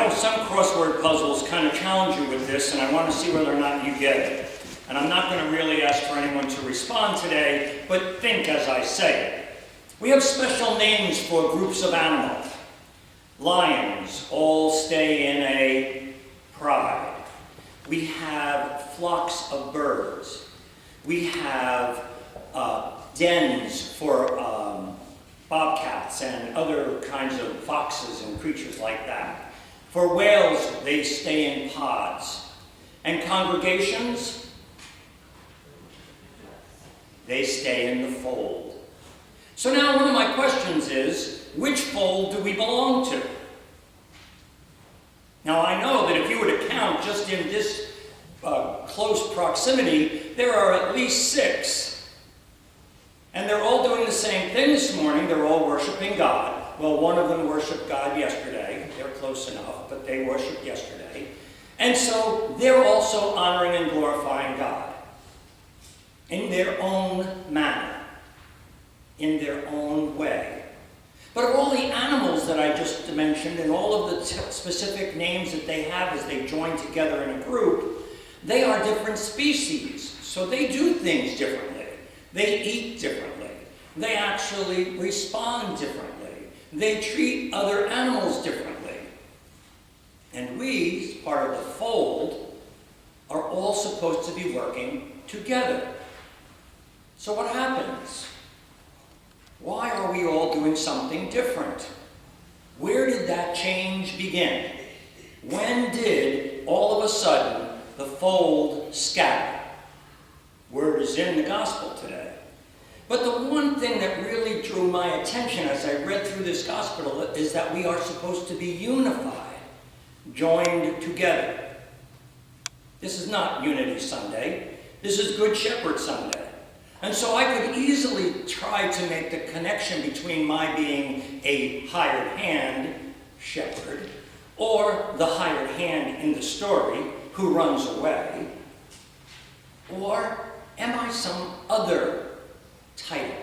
know some crossword puzzles kind of challenge you with this, and I want to see whether or not you get it. And I'm not going to really ask for anyone to respond today, but think as I say it. We have special names for groups of animals. Lions all stay in a pride. We have flocks of birds. We have dens for bobcats and other kinds of foxes and creatures like that. For whales, they stay in pods. And congregations, they stay in the fold. So now one of my questions is, which fold do we belong to? Now I know that if you were to count just in this close proximity, there are at least 6. And they're all doing the same thing this morning. They're all worshiping God. Well, one of them worshiped God yesterday. They're close enough, but they worshiped yesterday. And so they're also honoring and glorifying God in their own manner, in their own way. But of all the animals that I just mentioned and all of the specific names that they have as they join together in a group, they are different species. So they do things differently. They eat differently. They actually respond differently. They treat other animals differently. And we, as part of the fold, are all supposed to be working together. So what happens? Why are we all doing something different? Where did that change begin? When did, all of a sudden, the fold scatter? Word is in the gospel today. But the one thing that really drew my attention as I read through this gospel is that we are supposed to be unified, joined together. This is not Unity Sunday. This is Good Shepherd Sunday. And so I could easily try to make the connection between my being a hired hand, shepherd, or the hired hand in the story who runs away, or am I some other title?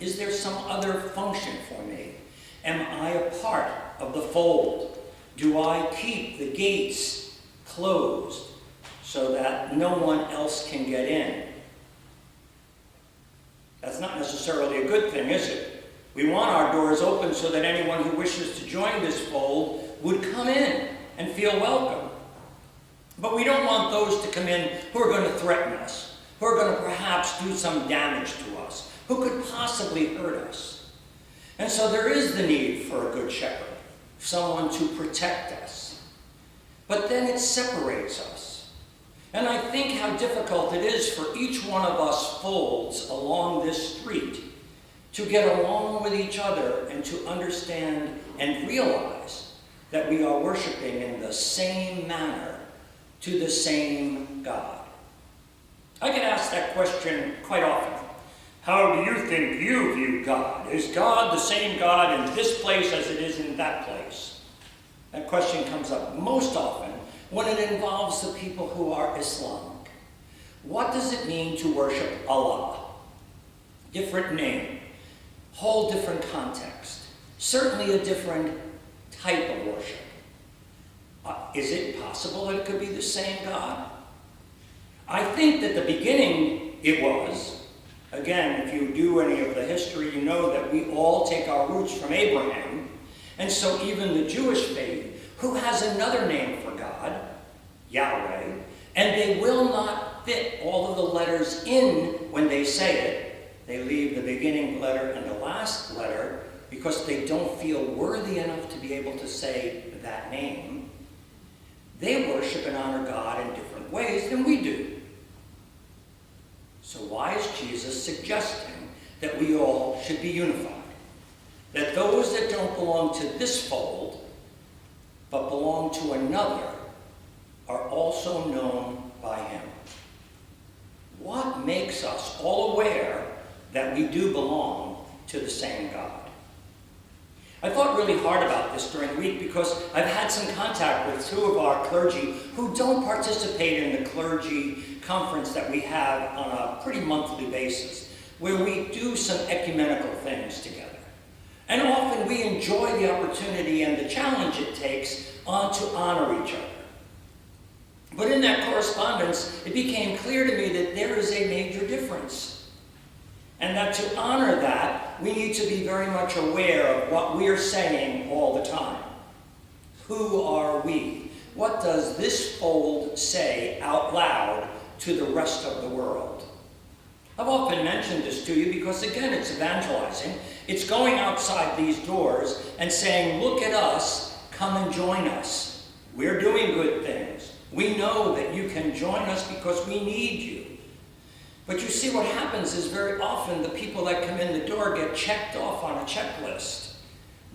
Is there some other function for me? Am I a part of the fold? Do I keep the gates closed so that no one else can get in? That's not necessarily a good thing, is it? We want our doors open so that anyone who wishes to join this fold would come in and feel welcome. But we don't want those to come in who are going to threaten us, who are going to perhaps do some damage to us, who could possibly hurt us. And so there is the need for a good shepherd, someone to protect us. But then it separates us. And I think how difficult it is for each one of us folds along this street to get along with each other and to understand and realize that we are worshiping in the same manner to the same God. I get asked that question quite often. How do you think you view God? Is God the same God in this place as it is in that place? That question comes up most often when it involves the people who are Islamic. What does it mean to worship Allah? Different name, whole different context, certainly a different type of worship. Is it possible that it could be the same God? I think that the beginning it was. Again, if you do any of the history, you know that we all take our roots from Abraham. And so even the Jewish faith, who has another name for God, Yahweh, and they will not fit all of the letters in when they say it. They leave the beginning letter and the last letter because they don't feel worthy enough to be able to say that name. They worship and honor God in different ways than we do. So why is Jesus suggesting that we all should be unified? That those that don't belong to this fold, but belong to another, are also known by him. What makes us all aware that we do belong to the same God? I thought really hard about this during the week because I've had some contact with 2 of our clergy who don't participate in the clergy conference that we have on a pretty monthly basis, where we do some ecumenical things together. And often we enjoy the opportunity and the challenge it takes to honor each other. But in that correspondence, it became clear to me that there is a major difference. And that to honor that, we need to be very much aware of what we are saying all the time. Who are we? What does this fold say out loud to the rest of the world? I've often mentioned this to you because, again, it's evangelizing. It's going outside these doors and saying, look at us, come and join us. We're doing good things. We know that you can join us because we need you. But you see, what happens is very often the people that come in the door get checked off on a checklist.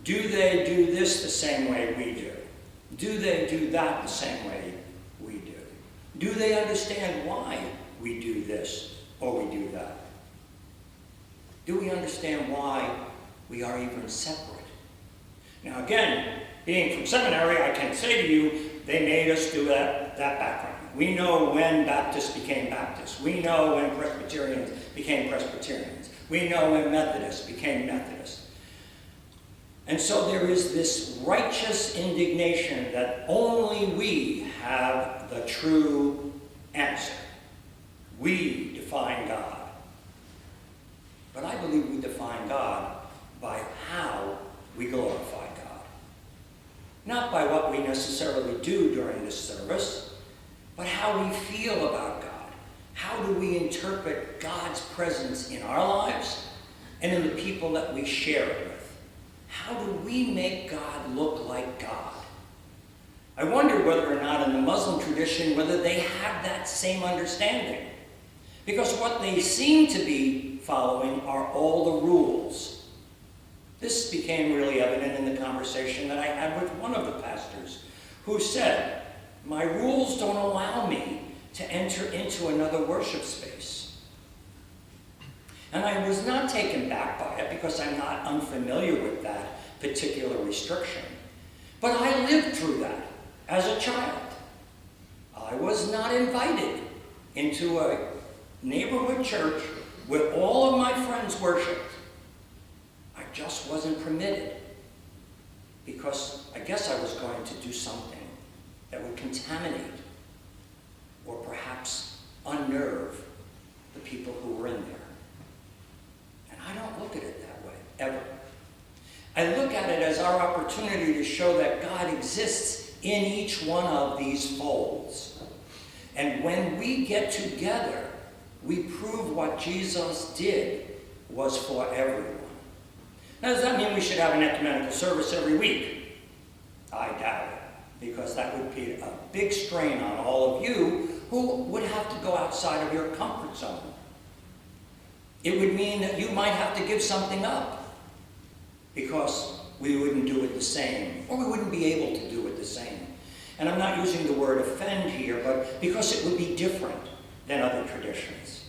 Do they do this the same way we do? Do they do that the same way we do? Do they understand why we do this or we do that? Do we understand why we are even separate? Now again, being from seminary, I can say to you, they made us do that background. We know when Baptists became Baptists. We know when Presbyterians became Presbyterians. We know when Methodists became Methodists. And so there is this righteous indignation that only we have the true answer. We define God. But I believe we define God by how we glorify God. Not by what we necessarily do during this service, but how we feel about God. How do we interpret God's presence in our lives and in the people that we share it with? How do we make God look like God? I wonder whether or not in the Muslim tradition, whether they have that same understanding. Because what they seem to be following are all the rules. This became really evident in the conversation that I had with one of the pastors who said, my rules don't allow me to enter into another worship space. And I was not taken back by it because I'm not unfamiliar with that particular restriction. But I lived through that as a child. I was not invited into a neighborhood church where all of my friends worshiped. I just wasn't permitted because I guess I was going to do something that would contaminate or perhaps unnerve the people who were in there. And I don't look at it that way, ever. I look at it as our opportunity to show that God exists in each one of these folds. And when we get together, we prove what Jesus did was for everyone. Now, does that mean we should have an ecumenical service every week? I doubt it, because that would be a big strain on all of you who would have to go outside of your comfort zone. It would mean that you might have to give something up because we wouldn't do it the same, or we wouldn't be able to do it the same. And I'm not using the word offend here, but because it would be different than other traditions.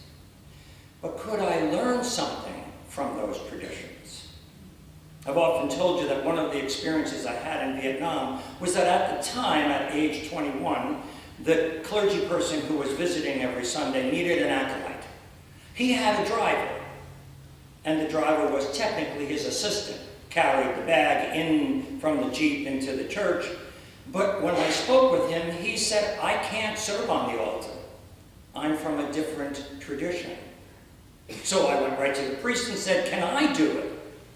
But could I learn something from those traditions? I've often told you that one of the experiences I had in Vietnam was that at the time, at age 21, the clergy person who was visiting every Sunday needed an acolyte. He had a driver, and the driver was technically his assistant, carried the bag in from the Jeep into the church. But when I spoke with him, he said, I can't serve on the altar. I'm from a different tradition. So I went right to the priest and said, can I do it?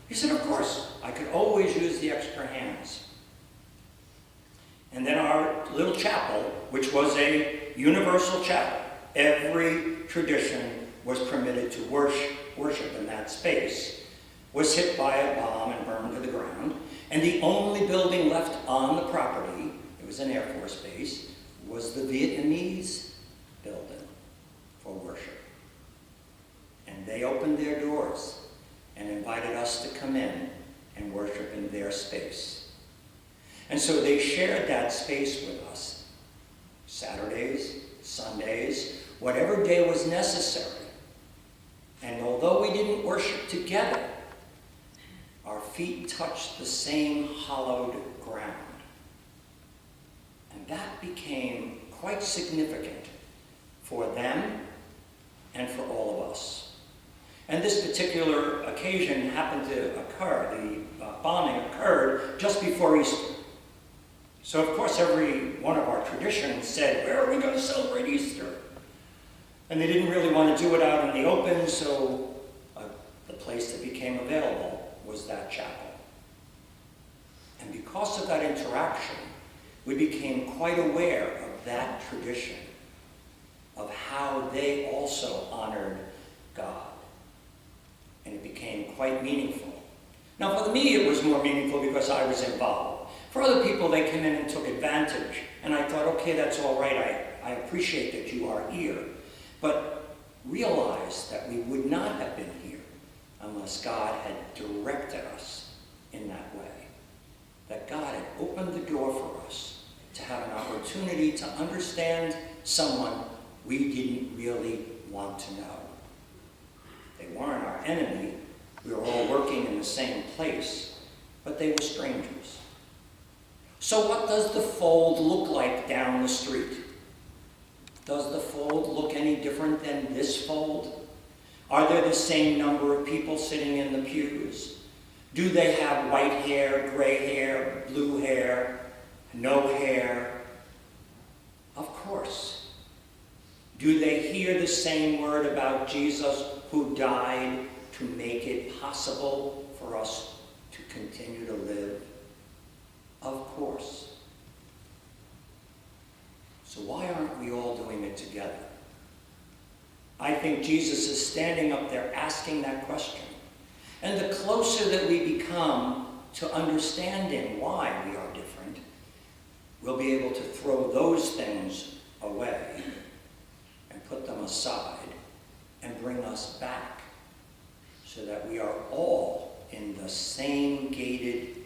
He said, of course. I could always use the extra hands. And then our little chapel, which was a universal chapel, every tradition was permitted to worship in that space, was hit by a bomb and burned to the ground. And the only building left on the property, it was an Air Force base, was the Vietnamese building for worship. And they opened their doors and invited us to come in and worship in their space. And so they shared that space with us. Saturdays, Sundays, whatever day was necessary. And although we didn't worship together, our feet touched the same hallowed ground. And that became quite significant for them and for all of us. And this particular occasion happened to occur. The bombing occurred just before Easter. So, of course, every one of our traditions said, where are we going to celebrate Easter? And they didn't really want to do it out in the open, so the place that became available was that chapel. And because of that interaction, we became quite aware of that tradition, of how they also honored God. And it became quite meaningful. Now, for me, it was more meaningful because I was involved. For other people, they came in and took advantage. And I thought, okay, that's all right. I appreciate that you are here. But realize that we would not have been here unless God had directed us in that way. That God had opened the door for us to have an opportunity to understand someone we didn't really want to know. They weren't our enemy. We were all working in the same place, but they were strangers. So what does the fold look like down the street? Does the fold look any different than this fold? Are there the same number of people sitting in the pews? Do they have white hair, gray hair, blue hair, no hair? Of course. Do they hear the same word about Jesus who died to make it possible for us to continue to live? Of course. So why aren't we all doing it together? I think Jesus is standing up there asking that question. And the closer that we become to understanding why we are different, we'll be able to throw those things away and put them aside and bring us back so that we are all in the same gated